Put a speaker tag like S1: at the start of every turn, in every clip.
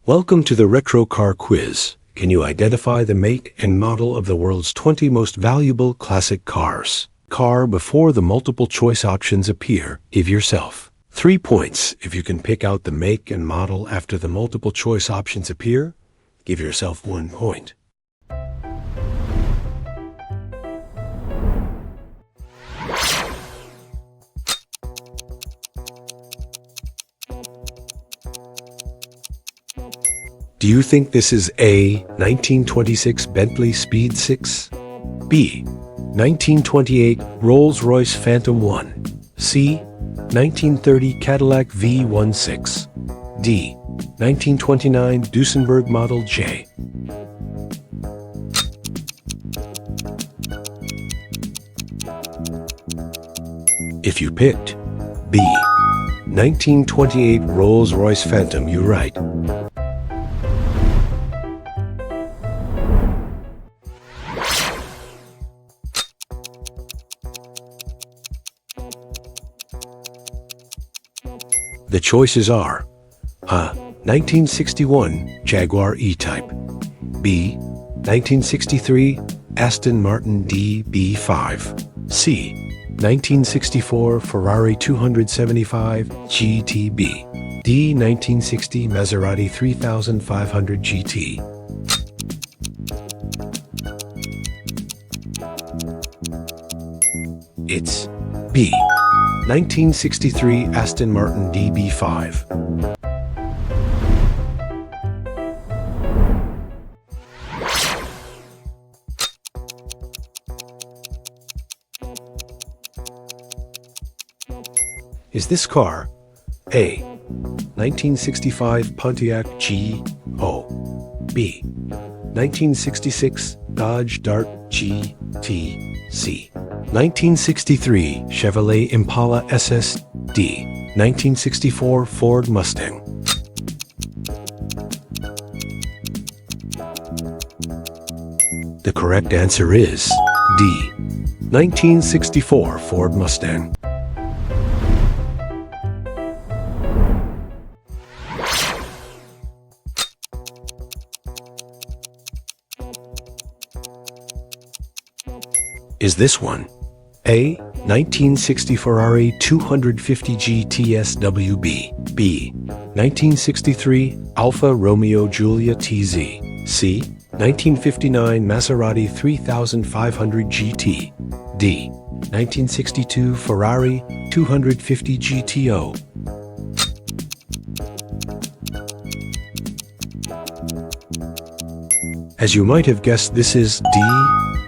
S1: Welcome to the Retro Car Quiz. Can you identify the make and model of the world's 20 most valuable classic cars? Car before the multiple choice options appear. Give yourself 3 points if you can pick out the make and model after the multiple choice options appear. Give yourself 1 point. Do you think this is A. 1926 Bentley Speed 6? B. 1928 Rolls-Royce Phantom 1? C. 1930 Cadillac V16? D. 1929 Duesenberg Model J? If you picked B. 1928 Rolls-Royce Phantom, you're right. The choices are A. 1961 Jaguar E-Type, B. 1963 Aston Martin DB5, C. 1964 Ferrari 275 GTB, D. 1960 Maserati 3500 GT. It's B. 1963 Aston Martin DB5. Is this car A. 1965 Pontiac GO, B. 1966 Dodge Dart GT, C. 1963 Chevrolet Impala SS, D. 1964 Ford Mustang? The correct answer is D. 1964 Ford Mustang. Is this one A. 1960 Ferrari 250 GTSWB, B. 1963 Alfa Romeo Giulia TZ, C. 1959 Maserati 3500 GT, D. 1962 Ferrari 250 GTO? As you might have guessed, this is D.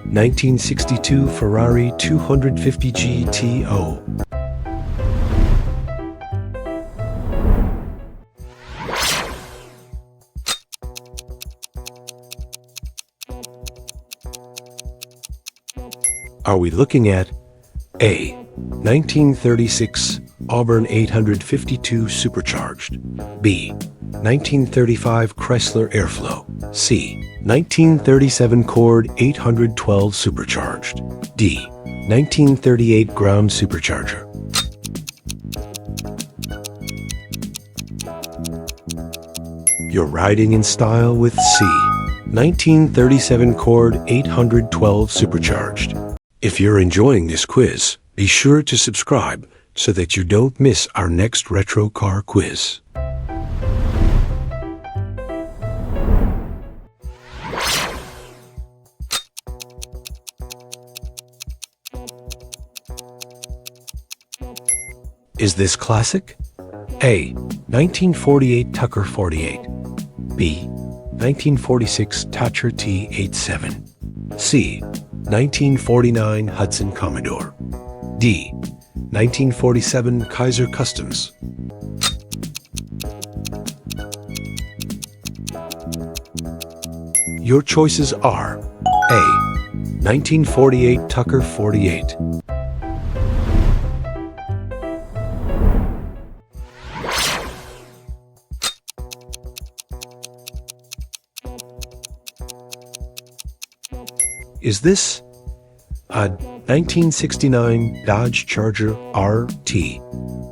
S1: 1962 Ferrari 250 GTO. Are we looking at A. 1936 Auburn 852 Supercharged, B. 1935 Chrysler Airflow, C. 1937 Cord 812 Supercharged, D. 1938 Ground Supercharger? You're riding in style with C. 1937 Cord 812 Supercharged. If you're enjoying this quiz, be sure to subscribe so that you don't miss our next retro car quiz. Is this classic? A. 1948 Tucker 48, B. 1946 Thatcher T87, C. 1949 Hudson Commodore, D. 1947 Kaiser Customs? Your choices are A. 1948 Tucker 48, Is this a 1969 Dodge Charger RT,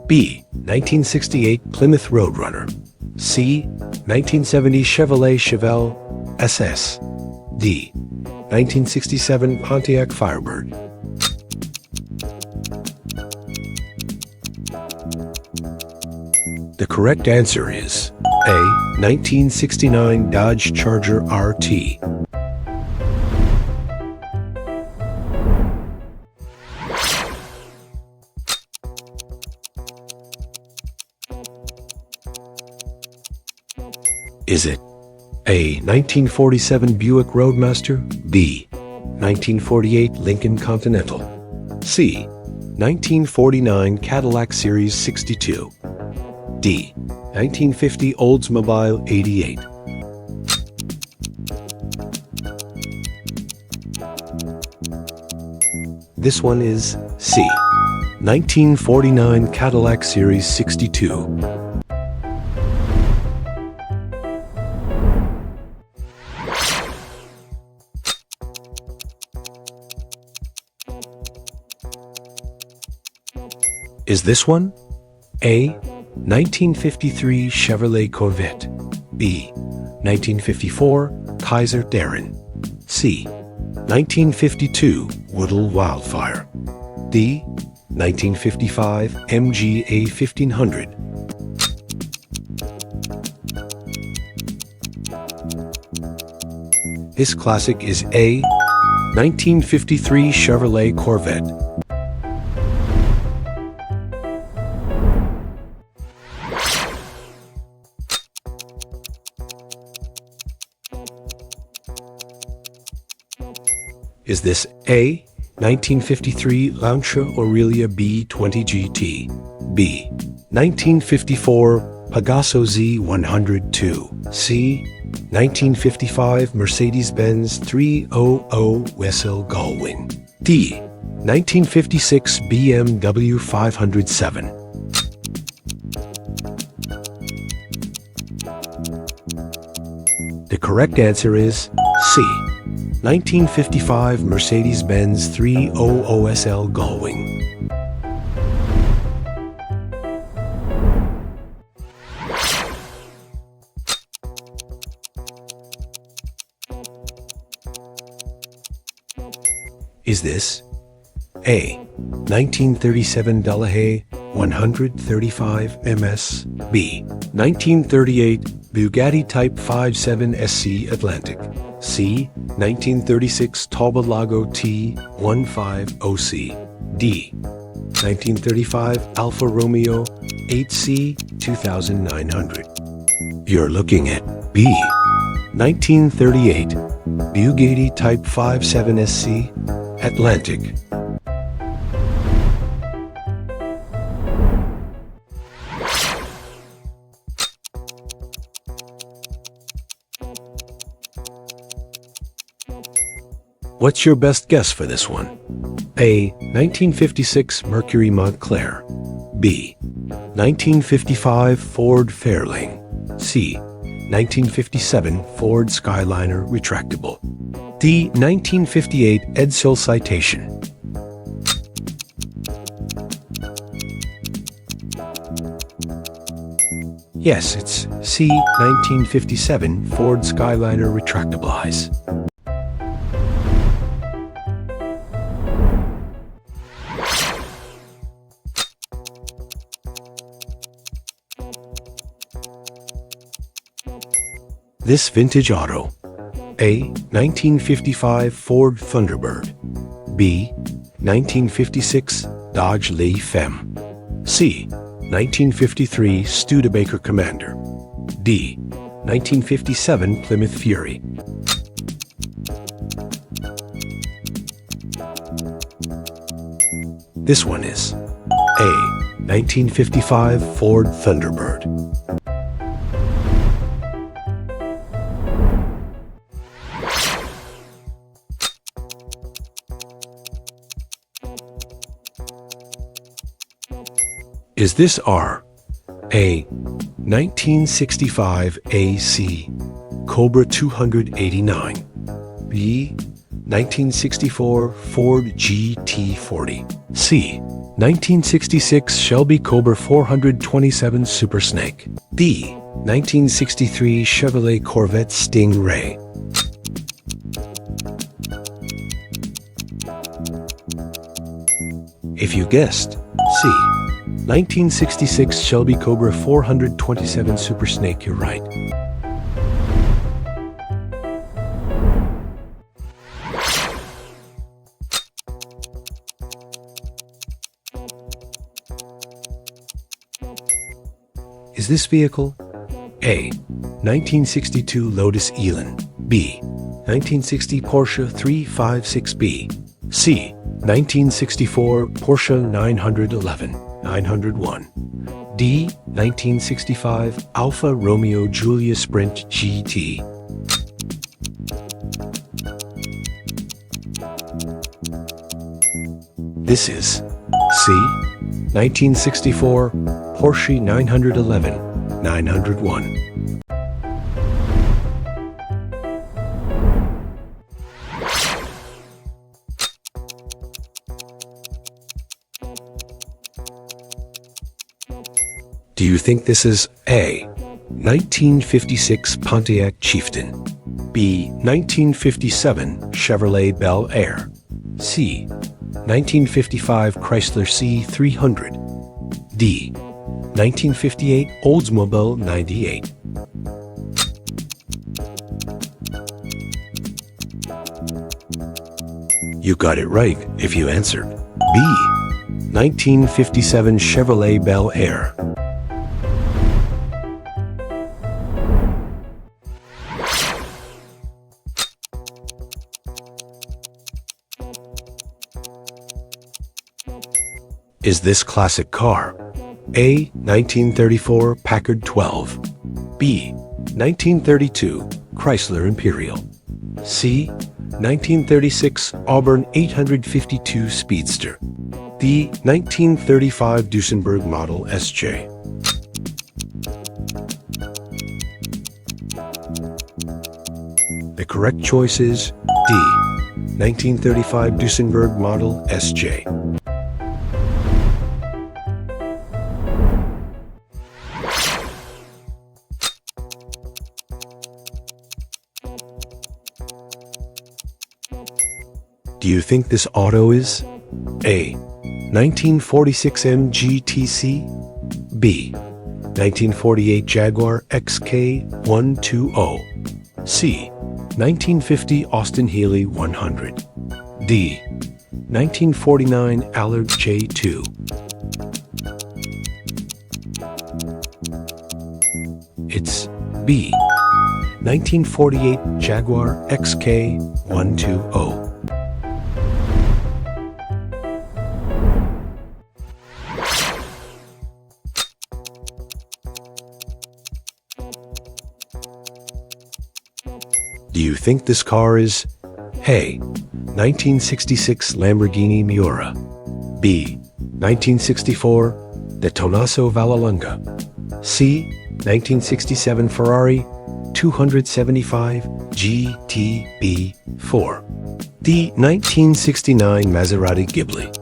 S1: B. 1968 Plymouth Roadrunner, C. 1970 Chevrolet Chevelle SS. D. 1967 Pontiac Firebird. The correct answer is A. 1969 Dodge Charger RT. Is it A. 1947 Buick Roadmaster, B. 1948 Lincoln Continental, C. 1949 Cadillac Series 62, D. 1950 Oldsmobile 88? This one is C. 1949 Cadillac Series 62. Is this one A. 1953 Chevrolet Corvette, B. 1954 Kaiser Darren, C. 1952 Woodall Wildfire, D. 1955 MGA 1500? This classic is A. 1953 Chevrolet Corvette. Is this A. 1953 Lancia Aurelia B20 GT, B. 1954 Pegaso Z102, C. 1955 Mercedes-Benz 300 Wessel Gullwing, D. 1956 BMW 507? The correct answer is C. 1955 Mercedes-Benz 300 SL Gullwing. Is this A. 1937 Delahaye 135 MS, B. 1938 Bugatti Type 57 SC Atlantic, C. 1936 Lago T150C, D. 1935 Alfa Romeo 8C 2900? You're looking at B. 1938 Bugatti Type 57 SC Atlantic. What's your best guess for this one? A. 1956 Mercury Montclair, B. 1955 Ford Fairlane, C. 1957 Ford Skyliner Retractable, D. 1958 Edsel Citation? Yes, it's C. 1957 Ford Skyliner Retractable Eyes. This vintage auto: A. 1955 Ford Thunderbird, B. 1956 Dodge Le Femme, C. 1953 Studebaker Commander, D. 1957 Plymouth Fury? This one is A. 1955 Ford Thunderbird. Is this R? A. 1965 AC Cobra 289, B. 1964 Ford GT40, C. 1966 Shelby Cobra 427 Super Snake. D. 1963 Chevrolet Corvette Stingray. If you guessed C. 1966 Shelby Cobra 427 Super Snake, you're right. Is this vehicle A. 1962 Lotus Elan, B. 1960 Porsche 356B, C. 1964 Porsche 911, 901, D. 1965 Alfa Romeo Giulia Sprint GT. This is C. 1964 Porsche 911, 901. Do you think this is A. 1956 Pontiac Chieftain, B. 1957 Chevrolet Bel Air, C. 1955 Chrysler C300, D. 1958 Oldsmobile 98? You got it right if you answered B. 1957 Chevrolet Bel Air. Is this classic car A. 1934 Packard 12, B. 1932 Chrysler Imperial, C. 1936 Auburn 852 Speedster, D. 1935 Duesenberg Model SJ? The correct choice is D. 1935 Duesenberg Model SJ. Do you think this auto is A. 1946 MGTC, B. 1948 Jaguar XK120, C. 1950 Austin Healey 100, D. 1949 Allard J2? It's B. 1948 Jaguar XK120. Do you think this car is A. 1966 Lamborghini Miura, B. 1964 the Tonaso Vallelunga, C. 1967 Ferrari 275 GTB4, D. 1969 Maserati Ghibli?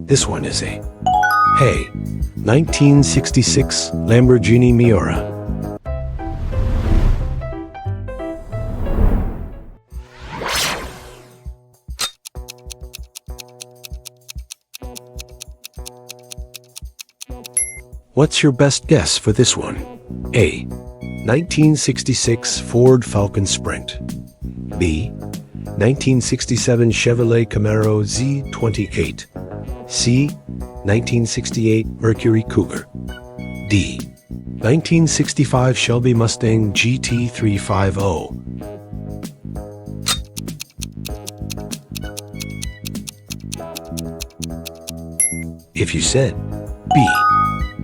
S1: This one is A. 1966 Lamborghini Miura. What's your best guess for this one? A. 1966 Ford Falcon Sprint, B. 1967 Chevrolet Camaro Z28, C. 1968 Mercury Cougar, D. 1965 Shelby Mustang GT350. If you said B.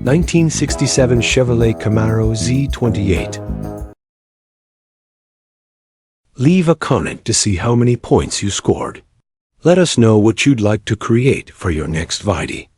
S1: 1967 Chevrolet Camaro Z28, leave a comment to see how many points you scored. Let us know what you'd like to create for your next Vidi.